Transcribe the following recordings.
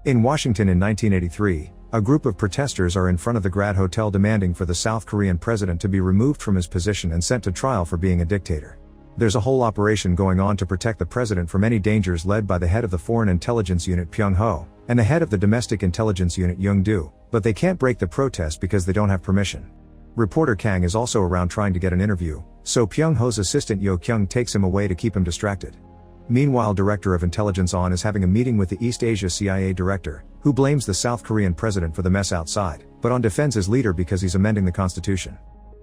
In Washington in 1983, a group of protesters are in front of the Grad Hotel demanding for the South Korean president to be removed from his position and sent to trial for being a dictator. There's a whole operation going on to protect the president from any dangers, led by the head of the Foreign Intelligence Unit Pyong-ho, and the head of the Domestic Intelligence Unit Young-do, but they can't break the protest because they don't have permission. Reporter Kang is also around trying to get an interview, so Pyong-ho's assistant Yo-kyung takes him away to keep him distracted. Meanwhile, Director of Intelligence On is having a meeting with the East Asia CIA director, who blames the South Korean president for the mess outside, but On defends his leader because he's amending the constitution.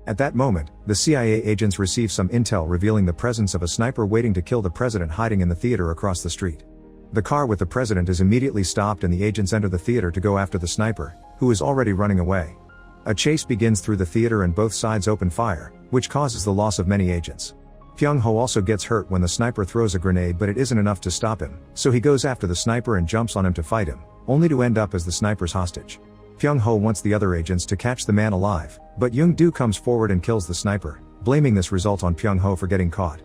At that moment, the CIA agents receive some intel revealing the presence of a sniper waiting to kill the president hiding in the theater across the street. The car with the president is immediately stopped and the agents enter the theater to go after the sniper, who is already running away. A chase begins through the theater and both sides open fire, which causes the loss of many agents. Pyong-ho also gets hurt when the sniper throws a grenade, but it isn't enough to stop him, so he goes after the sniper and jumps on him to fight him, only to end up as the sniper's hostage. Pyong-ho wants the other agents to catch the man alive, but Young-do comes forward and kills the sniper, blaming this result on Pyong-ho for getting caught.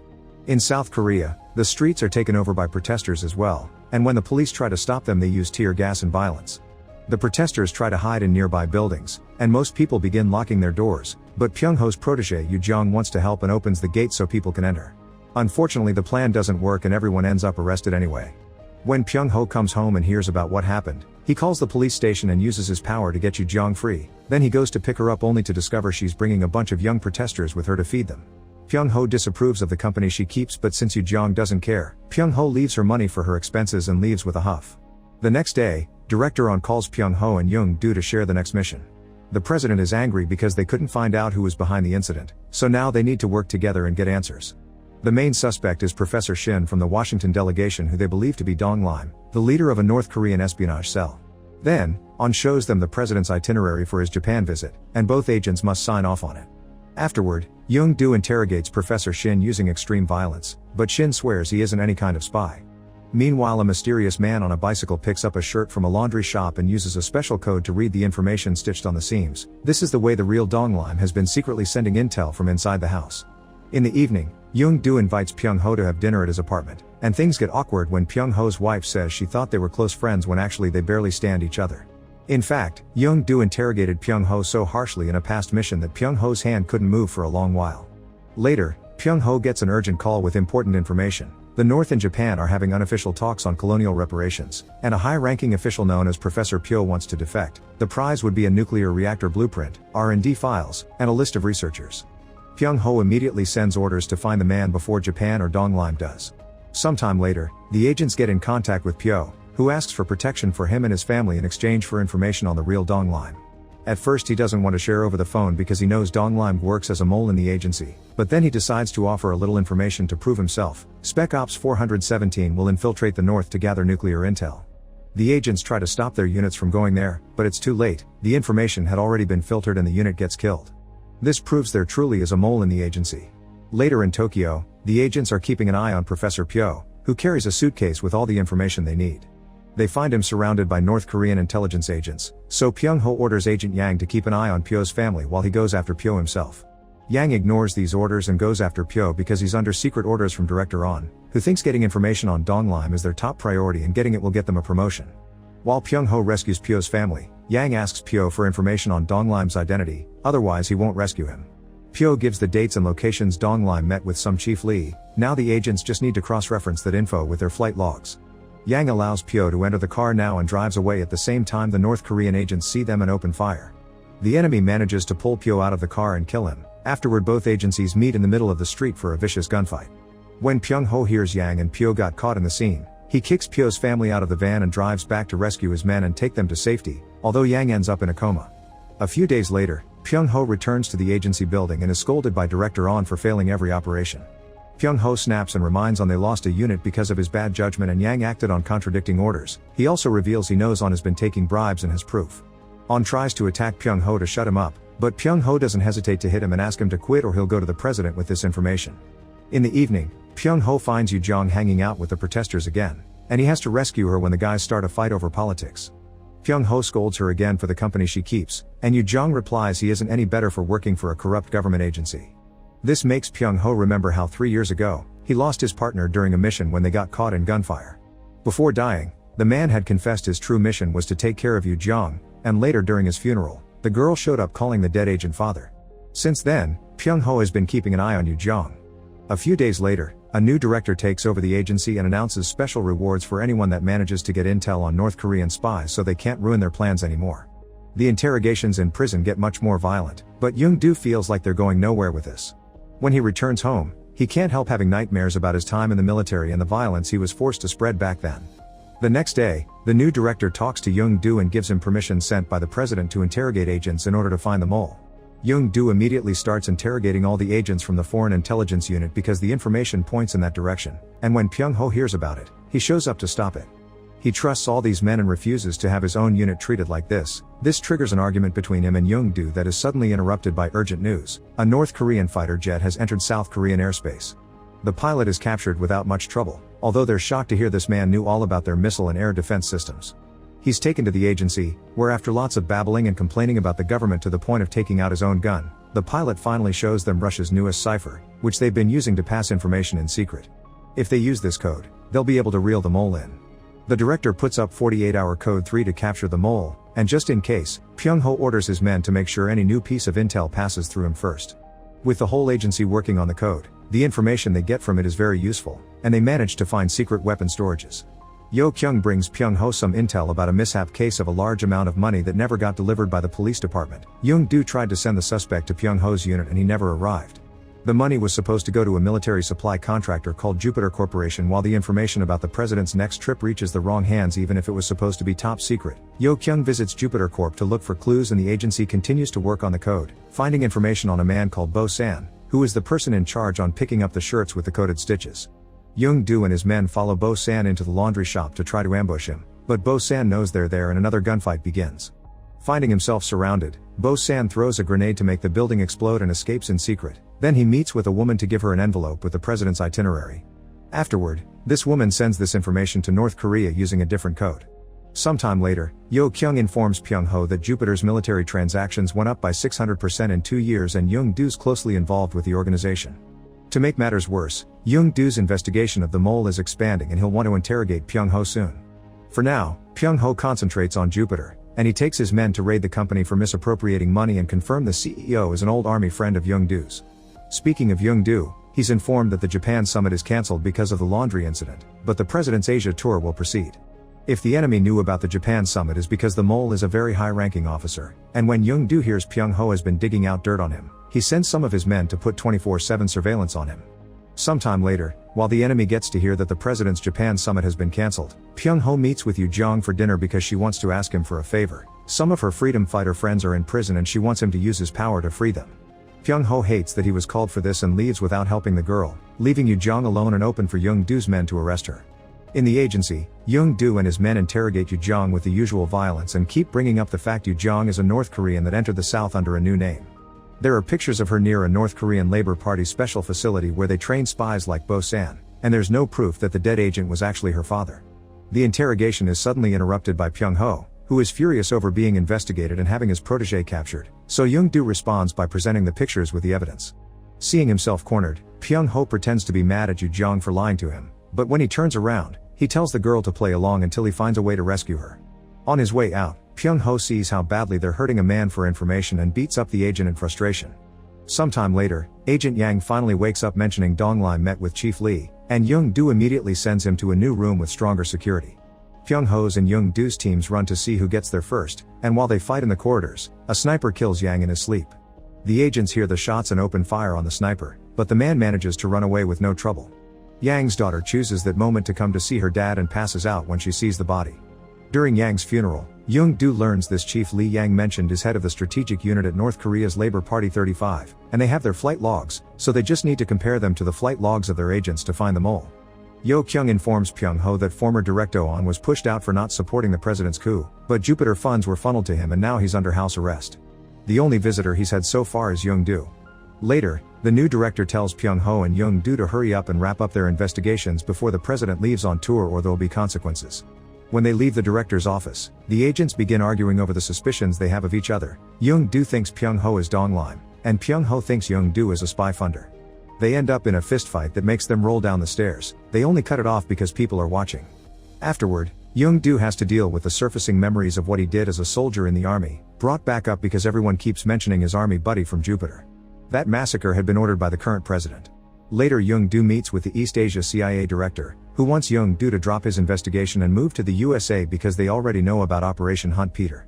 In South Korea, the streets are taken over by protesters as well, and when the police try to stop them they use tear gas and violence. The protesters try to hide in nearby buildings, and most people begin locking their doors, but Pyong-ho's protege Yoo-jong wants to help and opens the gate so people can enter. Unfortunately, the plan doesn't work and everyone ends up arrested anyway. When Pyong-ho comes home and hears about what happened, he calls the police station and uses his power to get Yoo-jong free. Then he goes to pick her up only to discover she's bringing a bunch of young protesters with her to feed them. Pyong-ho disapproves of the company she keeps, but since Yoo-jong doesn't care, Pyong-ho leaves her money for her expenses and leaves with a huff. The next day, Director On calls Pyong-ho and Young-do to share the next mission. The president is angry because they couldn't find out who was behind the incident, so now they need to work together and get answers. The main suspect is Professor Shin from the Washington delegation, who they believe to be Dong Lim, the leader of a North Korean espionage cell. Then, On shows them the president's itinerary for his Japan visit, and both agents must sign off on it. Afterward, Young-do interrogates Professor Shin using extreme violence, but Shin swears he isn't any kind of spy. Meanwhile, a mysterious man on a bicycle picks up a shirt from a laundry shop and uses a special code to read the information stitched on the seams. This is the way the real Dong Lim has been secretly sending intel from inside the house. In the evening, Young-do invites Pyong-ho to have dinner at his apartment, and things get awkward when Pyong-ho's wife says she thought they were close friends when actually they barely stand each other. In fact, Young-do interrogated Pyong-ho so harshly in a past mission that Pyong-ho's hand couldn't move for a long while. Later, Pyong-ho gets an urgent call with important information. The North and Japan are having unofficial talks on colonial reparations, and a high-ranking official known as Professor Pyo wants to defect. The prize would be a nuclear reactor blueprint, R&D files, and a list of researchers. Pyong-ho immediately sends orders to find the man before Japan or Dong Lim does. Sometime later, the agents get in contact with Pyo, who asks for protection for him and his family in exchange for information on the real Dong Lim. At first he doesn't want to share over the phone because he knows Dong Lim works as a mole in the agency, but then he decides to offer a little information to prove himself. Spec Ops 417 will infiltrate the North to gather nuclear intel. The agents try to stop their units from going there, but it's too late. The information had already been filtered and the unit gets killed. This proves there truly is a mole in the agency. Later in Tokyo, the agents are keeping an eye on Professor Pyo, who carries a suitcase with all the information they need. They find him surrounded by North Korean intelligence agents, so Pyong-ho orders Agent Yang to keep an eye on Pyo's family while he goes after Pyo himself. Yang ignores these orders and goes after Pyo because he's under secret orders from Director On, who thinks getting information on Dong Lim is their top priority and getting it will get them a promotion. While Pyong-ho rescues Pyo's family, Yang asks Pyo for information on Dong Lim's identity, otherwise he won't rescue him. Pyo gives the dates and locations Dong Lim met with some Chief Lee. Now the agents just need to cross-reference that info with their flight logs. Yang allows Pyo to enter the car now and drives away. At the same time, the North Korean agents see them and open fire. The enemy manages to pull Pyo out of the car and kill him. Afterward, both agencies meet in the middle of the street for a vicious gunfight. When Pyong-ho hears Yang and Pyo got caught in the scene, he kicks Pyo's family out of the van and drives back to rescue his men and take them to safety, although Yang ends up in a coma. A few days later, Pyong-ho returns to the agency building and is scolded by Director On for failing every operation. Pyong-ho snaps and reminds On they lost a unit because of his bad judgment and Yang acted on contradicting orders. He also reveals he knows On has been taking bribes and has proof. On tries to attack Pyong-ho to shut him up, but Pyong-ho doesn't hesitate to hit him and ask him to quit or he'll go to the president with this information. In the evening, Pyong-ho finds Yoo-jong hanging out with the protesters again, and he has to rescue her when the guys start a fight over politics. Pyong-ho scolds her again for the company she keeps, and Yoo-jong replies he isn't any better for working for a corrupt government agency. This makes Pyong-ho remember how 3 years ago, he lost his partner during a mission when they got caught in gunfire. Before dying, The man had confessed his true mission was to take care of Yu Jiang, and later during his funeral, the girl showed up calling the dead agent father. Since then, Pyung-ho has been keeping an eye on Yu Jiang. A few days later, a new director takes over the agency and announces special rewards for anyone that manages to get intel on North Korean spies so they can't ruin their plans anymore. The interrogations in prison get much more violent, but Young-do feels like they're going nowhere with this. When he returns home, he can't help having nightmares about his time in the military and the violence he was forced to spread back then. The next day, the new director talks to Young-do and gives him permission sent by the president to interrogate agents in order to find the mole. Young-do immediately starts interrogating all the agents from the Foreign Intelligence Unit because the information points in that direction, and when Pyung-ho hears about it, he shows up to stop it. He trusts all these men and refuses to have his own unit treated like this. This triggers an argument between him and Young-do that is suddenly interrupted by urgent news. A North Korean fighter jet has entered South Korean airspace. The pilot is captured without much trouble, although they're shocked to hear this man knew all about their missile and air defense systems. He's taken to the agency, where after lots of babbling and complaining about the government to the point of taking out his own gun, the pilot finally shows them Russia's newest cipher, which they've been using to pass information in secret. If they use this code, they'll be able to reel the mole in. The director puts up 48-hour code 3 to capture the mole, and just in case, Pyung-ho orders his men to make sure any new piece of intel passes through him first. With the whole agency working on the code, the information they get from it is very useful, and they manage to find secret weapon storages. Yo Kyung brings Pyung-ho some intel about a mishap case of a large amount of money that never got delivered by the police department. Young-do tried to send the suspect to Pyung-ho's unit and he never arrived. The money was supposed to go to a military supply contractor called Jupiter Corporation, while the information about the president's next trip reaches the wrong hands even if it was supposed to be top secret. Yo Kyung visits Jupiter Corp to look for clues and the agency continues to work on the code, finding information on a man called Bo San, who is the person in charge on picking up the shirts with the coded stitches. Young-do and his men follow Bo San into the laundry shop to try to ambush him, but Bo San knows they're there and another gunfight begins. Finding himself surrounded, Bo San throws a grenade to make the building explode and escapes in secret. Then he meets with a woman to give her an envelope with the president's itinerary. Afterward, this woman sends this information to North Korea using a different code. Sometime later, Yo Kyung informs Pyung-ho that Jupiter's military transactions went up by 600% in 2 years and Young-do's closely involved with the organization. To make matters worse, Young-do's investigation of the mole is expanding and he'll want to interrogate Pyung-ho soon. For now, Pyung-ho concentrates on Jupiter, and he takes his men to raid the company for misappropriating money and confirm the CEO is an old army friend of Young-do's. Speaking of Young-do, he's informed that the Japan summit is cancelled because of the laundry incident, but the president's Asia tour will proceed. If the enemy knew about the Japan summit is because the mole is a very high-ranking officer, and when Young-do hears Pyung-ho has been digging out dirt on him, he sends some of his men to put 24/7 surveillance on him. Sometime later, while the enemy gets to hear that the president's Japan summit has been cancelled, Pyung-ho meets with Yu Jiang for dinner because she wants to ask him for a favor. Some of her freedom fighter friends are in prison and she wants him to use his power to free them. Pyung-ho hates that he was called for this and leaves without helping the girl, leaving Yu Jiang alone and open for Young-do's men to arrest her. In the agency, Young-do and his men interrogate Yu Jiang with the usual violence and keep bringing up the fact Yu Jiang is a North Korean that entered the South under a new name. There are pictures of her near a North Korean Labor Party special facility where they train spies like Bo San, and there's no proof that the dead agent was actually her father. The interrogation is suddenly interrupted by Pyung-ho, who is furious over being investigated and having his protege captured, so Young-do responds by presenting the pictures with the evidence. Seeing himself cornered, Pyung-ho pretends to be mad at Yu Jiang for lying to him, but when he turns around, he tells the girl to play along until he finds a way to rescue her. On his way out, Pyung-ho sees how badly they're hurting a man for information and beats up the agent in frustration. Sometime later, Agent Yang finally wakes up mentioning Dong Lai met with Chief Lee, and Young-do immediately sends him to a new room with stronger security. Pyung-ho's and Young-do's teams run to see who gets there first, and while they fight in the corridors, a sniper kills Yang in his sleep. The agents hear the shots and open fire on the sniper, but the man manages to run away with no trouble. Yang's daughter chooses that moment to come to see her dad and passes out when she sees the body. During Yang's funeral, Young-do learns this Chief Lee Yang mentioned is head of the strategic unit at North Korea's Labor Party 35, and they have their flight logs, so they just need to compare them to the flight logs of their agents to find the mole. Yo Kyung informs Pyung-ho that former Director On was pushed out for not supporting the president's coup, but Jupiter funds were funneled to him and now he's under house arrest. The only visitor he's had so far is Young-do. Later, the new director tells Pyung-ho and Young-do to hurry up and wrap up their investigations before the president leaves on tour or there'll be consequences. When they leave the director's office, the agents begin arguing over the suspicions they have of each other. Young-do thinks Pyung-ho is Dong Lim, and Pyung-ho thinks Young-do is a spy funder. They end up in a fistfight that makes them roll down the stairs. They only cut it off because people are watching. Afterward, Young-do has to deal with the surfacing memories of what he did as a soldier in the army, brought back up because everyone keeps mentioning his army buddy from Jupiter. That massacre had been ordered by the current president. Later Young-do meets with the East Asia CIA director, who wants Young-do to drop his investigation and move to the USA because they already know about Operation Hunt Peter.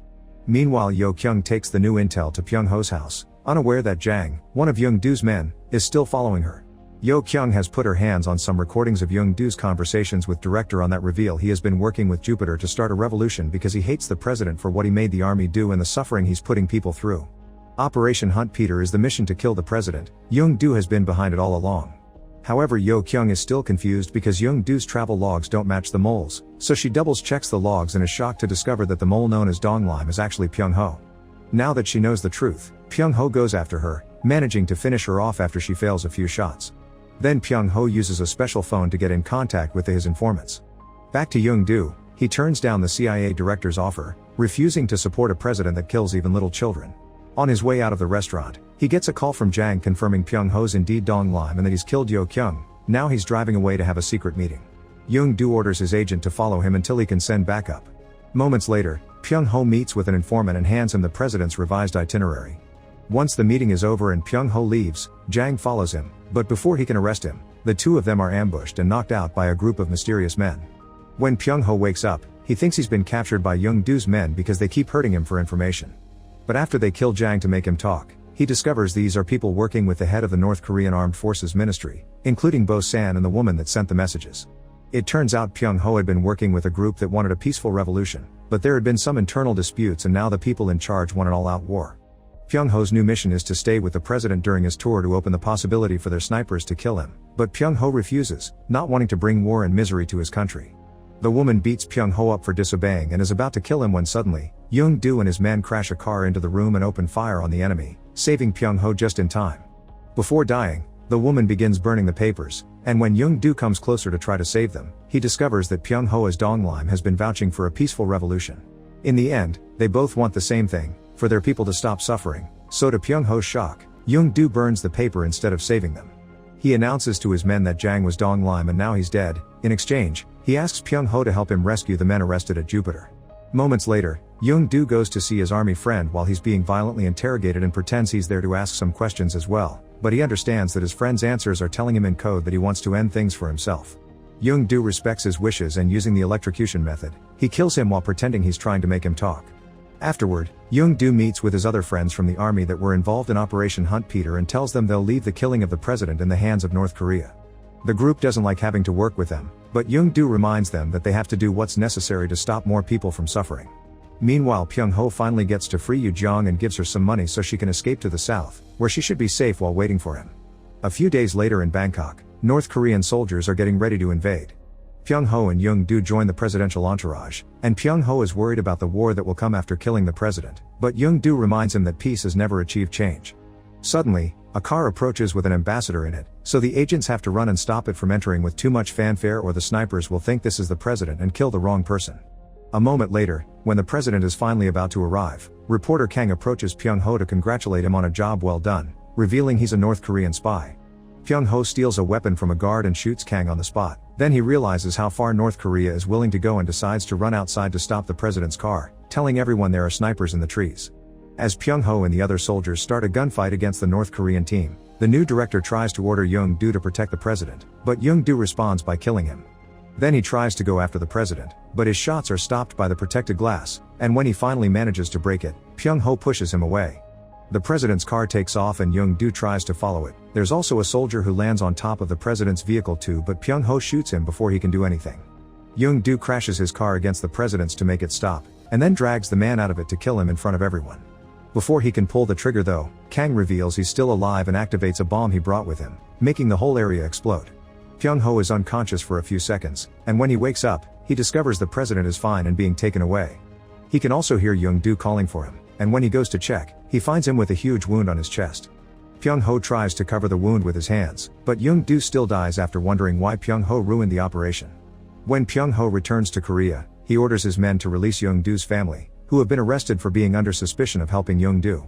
Meanwhile Yo-kyung takes the new intel to Pyung-ho's house, unaware that Jang, one of Young-do's men, is still following her. Yo-kyung has put her hands on some recordings of Young-do's conversations with director on that reveal he has been working with Jupiter to start a revolution because he hates the president for what he made the army do and the suffering he's putting people through. Operation Hunt Peter is the mission to kill the president. Young-do has been behind it all along. However, Yo-kyung is still confused because Young-do's travel logs don't match the mole's, so she doubles checks the logs and is shocked to discover that the mole known as Donglim is actually Pyung-ho. Now that she knows the truth, Pyung-ho goes after her, managing to finish her off after she fails a few shots. Then Pyung-ho uses a special phone to get in contact with his informants. Back to Young-do, he turns down the CIA director's offer, refusing to support a president that kills even little children. On his way out of the restaurant, he gets a call from Jang confirming Pyung-ho's indeed Donglim and that he's killed Yo-kyung. Now he's driving away to have a secret meeting. Young-do orders his agent to follow him until he can send backup. Moments later, Pyung-ho meets with an informant and hands him the president's revised itinerary. Once the meeting is over and Pyung-ho leaves, Jang follows him, but before he can arrest him, the two of them are ambushed and knocked out by a group of mysterious men. When Pyung-ho wakes up, he thinks he's been captured by Young-do's men because they keep hurting him for information. But after they kill Jang to make him talk, he discovers these are people working with the head of the North Korean Armed Forces Ministry, including Bo-san and the woman that sent the messages. It turns out Pyung-ho had been working with a group that wanted a peaceful revolution, but there had been some internal disputes and now the people in charge want an all-out war. Pyung-ho's new mission is to stay with the president during his tour to open the possibility for their snipers to kill him, but Pyung-ho refuses, not wanting to bring war and misery to his country. The woman beats Pyung-ho up for disobeying and is about to kill him when suddenly, Young-do and his men crash a car into the room and open fire on the enemy, saving Pyung-ho just in time. Before dying, the woman begins burning the papers, and when Young-do comes closer to try to save them, he discovers that Pyung-ho as Donglim has been vouching for a peaceful revolution. In the end, they both want the same thing, for their people to stop suffering, so to Pyung-ho's shock, Young-do burns the paper instead of saving them. He announces to his men that Jang was Donglim and now he's dead. In exchange, he asks Pyung-ho to help him rescue the men arrested at Jupiter. Moments later, Young-do goes to see his army friend while he's being violently interrogated and pretends he's there to ask some questions as well, but he understands that his friend's answers are telling him in code that he wants to end things for himself. Young-do respects his wishes and using the electrocution method, he kills him while pretending he's trying to make him talk. Afterward, Young-do meets with his other friends from the army that were involved in Operation Hunt Peter and tells them they'll leave the killing of the president in the hands of North Korea. The group doesn't like having to work with them, but Young-do reminds them that they have to do what's necessary to stop more people from suffering. Meanwhile, Pyung-ho finally gets to free Yoo-jong and gives her some money so she can escape to the south, where she should be safe while waiting for him. A few days later in Bangkok, North Korean soldiers are getting ready to invade. Pyung-ho and Young-do join the presidential entourage, and Pyung-ho is worried about the war that will come after killing the president, but Young-do reminds him that peace has never achieved change. Suddenly, a car approaches with an ambassador in it, so the agents have to run and stop it from entering with too much fanfare or the snipers will think this is the president and kill the wrong person. A moment later, when the president is finally about to arrive, reporter Kang approaches Pyung-ho to congratulate him on a job well done, revealing he's a North Korean spy. Pyung-ho steals a weapon from a guard and shoots Kang on the spot. Then he realizes how far North Korea is willing to go and decides to run outside to stop the president's car, telling everyone there are snipers in the trees. As Pyung-ho and the other soldiers start a gunfight against the North Korean team, the new director tries to order Young-do to protect the president, but Young-do responds by killing him. Then he tries to go after the president, but his shots are stopped by the protected glass, and when he finally manages to break it, Pyung-ho pushes him away. The president's car takes off and Young-do tries to follow it. There's also a soldier who lands on top of the president's vehicle too, but Pyung-ho shoots him before he can do anything. Young-do crashes his car against the president's to make it stop, and then drags the man out of it to kill him in front of everyone. Before he can pull the trigger though, Kang reveals he's still alive and activates a bomb he brought with him, making the whole area explode. Pyung-ho is unconscious for a few seconds, and when he wakes up, he discovers the president is fine and being taken away. He can also hear Young-do calling for him, and when he goes to check, he finds him with a huge wound on his chest. Pyung-ho tries to cover the wound with his hands, but Young-do still dies after wondering why Pyung-ho ruined the operation. When Pyung-ho returns to Korea, he orders his men to release Young-do's family, who have been arrested for being under suspicion of helping Young-do.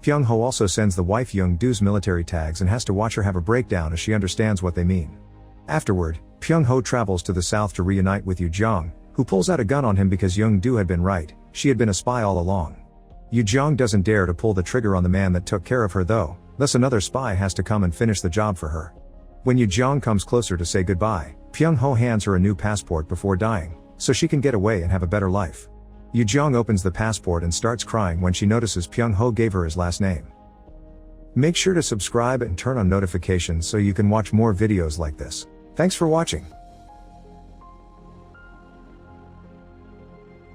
Pyung-ho also sends the wife Young-do's military tags and has to watch her have a breakdown as she understands what they mean. Afterward, Pyung-ho travels to the south to reunite with Yoo-jong, who pulls out a gun on him because Young-do had been right, she had been a spy all along. Yoo-jong doesn't dare to pull the trigger on the man that took care of her though, thus another spy has to come and finish the job for her. When Yoo-jong comes closer to say goodbye, Pyung-ho hands her a new passport before dying, so she can get away and have a better life. Yoo-jong opens the passport and starts crying when she notices Pyung-ho gave her his last name. Make sure to subscribe and turn on notifications so you can watch more videos like this. Thanks for watching.